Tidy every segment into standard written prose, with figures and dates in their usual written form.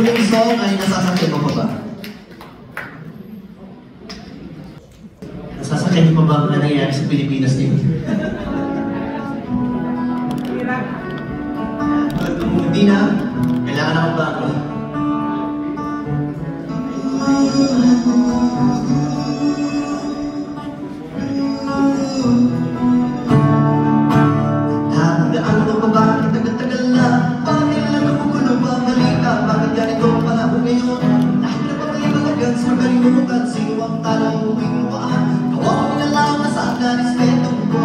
huling song ay nasasakyan mo pa ba? Nasasakyan mo pa ba ang nangyayari sa Pilipinas din? Hindi na. Kailangan ako bago. Handaan mo pa ba? Tagal-tagal na. Bakit lang nagugulo ba ang balita? Bakit ganito pala ako ngayon? Lahat na pagkaliwalagan sa magalimutan. Sino ang talang uminuwaan? Gawa ko nilalang na saan na respeto ko.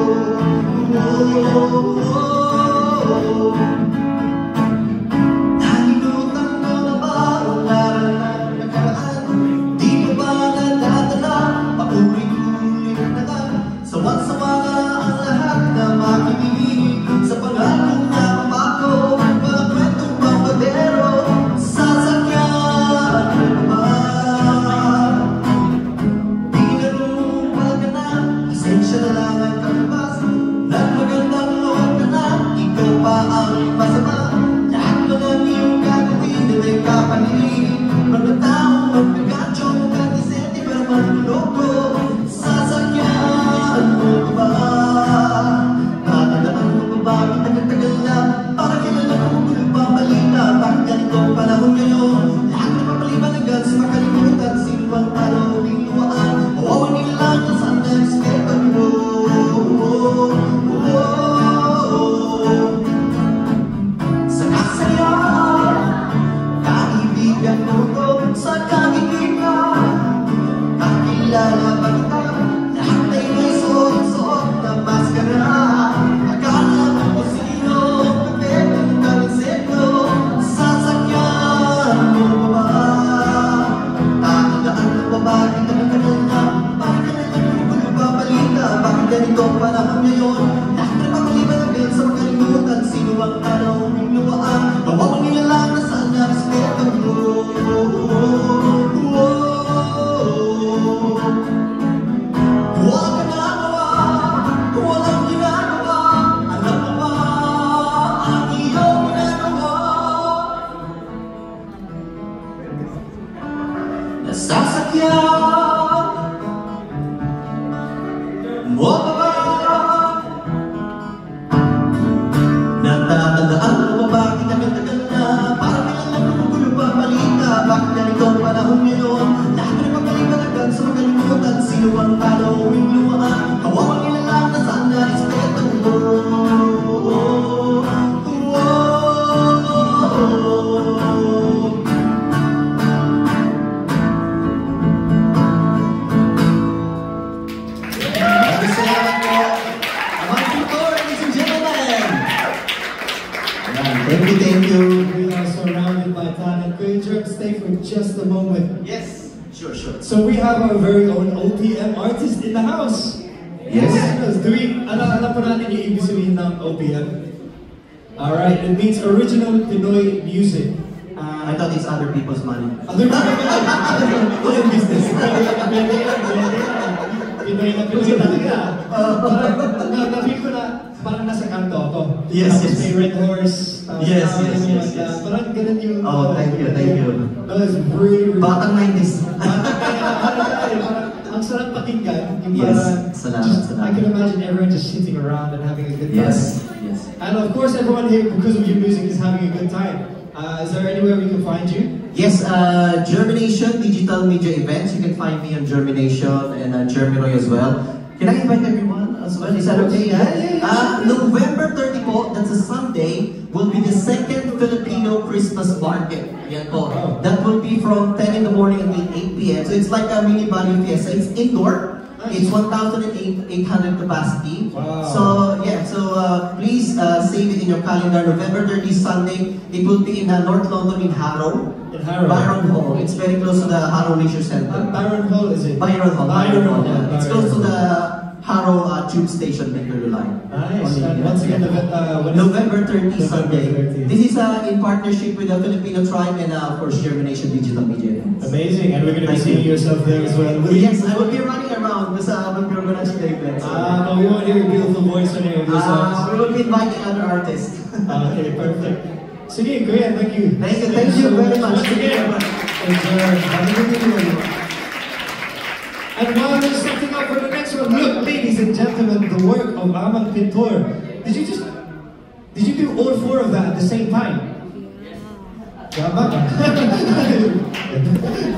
Thank you. We are surrounded by talent. Could you stay for just a moment? Yes, sure. So we have our very own OPM artist in the house. Yes. Do we, alam po natin yung ibig sabihin ng OPM? Alright, it means Original Pinoy Music. I thought it's other people's money. Other people's money? What's your business? Pinoy na Pinoy talaga. Na-feel ko na parang nasa kanto ako. Yes. May Red Horse. Yes. Parang ganun yung... Oh, thank you. That was really... Batang 90s. Ang sarap pakinggan. Yes, salamat. I can imagine everyone just sitting around and having a good time. Yes. And of course everyone here, because of your music, is having a good time. Is there anywhere we can find you? Yes, Germination Digital Media Events. You can find me on Germination and Germinoy as well. Can I invite everyone as well? Is that okay? Yeah. November 30 po, that's a Sunday, will be the second Filipino Christmas market. Yan po. That will be from 10 in the morning until 8 p.m. So it's like a mini Bali Fiesta. It's indoor. It's 1,800 capacity. Wow. So yeah, please save it in your calendar. November 30 Sunday. It will be in North London in Harrow. Byron Hall. It's very close to the Harrow Leisure Center. Byron Hall is it? Byron Hall. Yeah. It's close to the Harrow Tube Station, Victoria Line. Nice. Once again, November 30 Sunday. This is in partnership with the Filipino Tribe and of course Germination Digital Media. Amazing, and we're going to be seeing yourself there as well. Yes, I will be running around because I'm organizing the event. But we want to hear your beautiful voice on any of your songs. We will be inviting other artists. Okay, perfect. Sige, great, thank you. Thank you very much. And while we're setting up for the next one, look, ladies and gentlemen, the work of Amang Pintor. Did you do all four of that at the same time?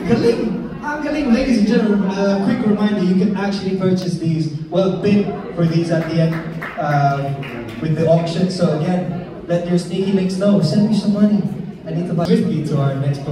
Galing! Galing, ladies and gentlemen, quick reminder, you can actually purchase these, well, bid for these at the end with the auction. So again, let your sneaky links know, send me some money. I need to buy with me to our next